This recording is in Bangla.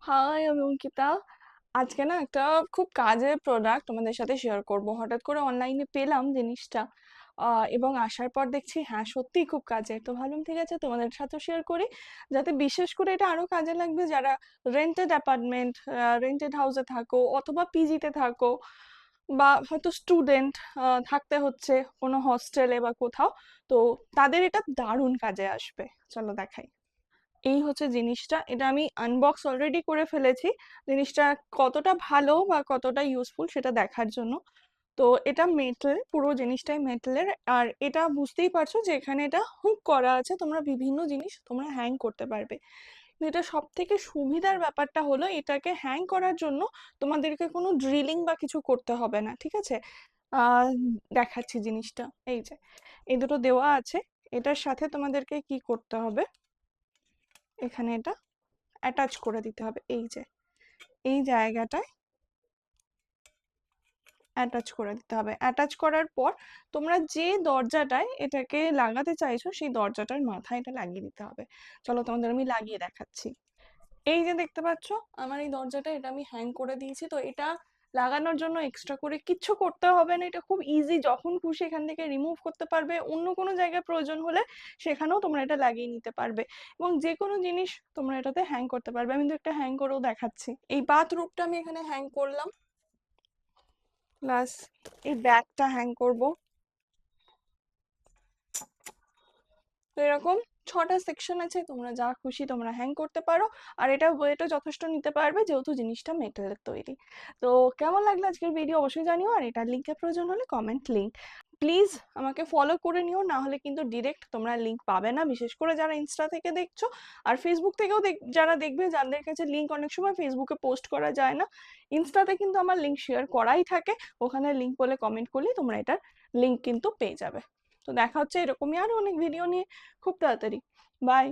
হাই, আমি অঙ্কিতা। আজকে না একটা খুব কাজের প্রোডাক্ট তোমাদের সাথে শেয়ার করব। হঠাৎ করে অনলাইনে পেলাম জিনিসটা, এবং আসার পর দেখছি হ্যাঁ সত্যিই খুব কাজের। তো ভাবলাম ঠিক আছে তোমাদের সাথে শেয়ার করি, যাতে বিশেষ করে এটা আরো কাজে লাগবে যারা রেন্টেড অ্যাপার্টমেন্ট, রেন্টেড হাউসে থাকো অথবা পিজিতে থাকো, বা হয়তো স্টুডেন্ট থাকতে হচ্ছে কোনো হস্টেলে বা কোথাও। তো তাদের এটা দারুণ কাজে আসবে। চলো দেখাই। এই হচ্ছে জিনিসটা, এটা আমি আনবক্স অলরেডি করে ফেলেছি। জিনিসটা কতটা ভালো বা কতটা ইউজফুল সেটা দেখার জন্য। তো এটা মেটাল, পুরো জিনিসটাই মেটালের। আর এটা বুঝতেই পারছো যে এখানে এটা হুক করা আছে, তোমরা বিভিন্ন জিনিস তোমরা হ্যাং করতে পারবে। কিন্তু এটা সব থেকে সুবিধার ব্যাপারটা হলো এটাকে হ্যাং করার জন্য তোমাদেরকে কোনো ড্রিলিং বা কিছু করতে হবে না, ঠিক আছে? আহ দেখাচ্ছি জিনিসটা। এই যে এই দুটো দেওয়া আছে, এটার সাথে তোমাদেরকে কি করতে হবে, এখানে এটা অ্যাটাচ করে দিতে হবে। এই যে এই জায়গাটায় অ্যাটাচ করে দিতে হবে। অ্যাটাচ করার পর তোমরা যে দরজাটায় এটাকে লাগাতে চাইছো সেই দরজাটার মাথায় এটা লাগিয়ে দিতে হবে। চলো তোমাদের আমি লাগিয়ে দেখাচ্ছি। এই যে দেখতে পাচ্ছ আমার এই দরজাটা, এটা আমি হ্যাং করে দিয়েছি। তো এটা লাগানোর জন্য এক্সট্রা করে কিচ্ছু করতে হবে না, এটা খুব ইজি, যখন খুশি এখান থেকে রিমুভ করতে পারবে। অন্য কোনো জায়গায় প্রয়োজন হলে সেখানেও তোমরা এটা লাগিয়ে নিতে পারবে, এবং যে কোনো জিনিস তোমরা এটাতে হ্যাং করতে পারবে। আমি তো একটা হ্যাং করেও দেখাচ্ছি। এই বাথরুমটা আমি এখানে হ্যাং করলাম, প্লাস এই ব্যাগটা হ্যাং করব। তো এরকম 6টা সেকশন আছে, তোমরা যা খুশি তোমরা হ্যাং করতে পারো। আর এটা ওয়েটও যথেষ্ট নিতে পারবে যেহেতু জিনিসটা মেটালের তৈরি। তো কেমন লাগলো আজকের ভিডিও অবশ্যই জানিও, আর এটার লিঙ্কের প্রয়োজন হলে কমেন্ট লিঙ্ক। প্লিজ আমাকে ফলো করে নিও, না হলে কিন্তু ডিরেক্ট তোমরা লিঙ্ক পাবে না, বিশেষ করে যারা ইনস্টা থেকে দেখছো। আর ফেসবুক থেকেও যারা দেখবে, যাদের কাছে লিঙ্ক অনেক সময় ফেসবুকে পোস্ট করা যায় না, ইনস্টাতে কিন্তু আমার লিঙ্ক শেয়ার করাই থাকে। ওখানে লিঙ্ক বলে কমেন্ট করলেই তোমরা এটার লিঙ্ক কিন্তু পেয়ে যাবে। তো দেখা হচ্ছে এরকমই আরো অনেক ভিডিও নিয়ে খুব তাড়াতাড়ি। বাই।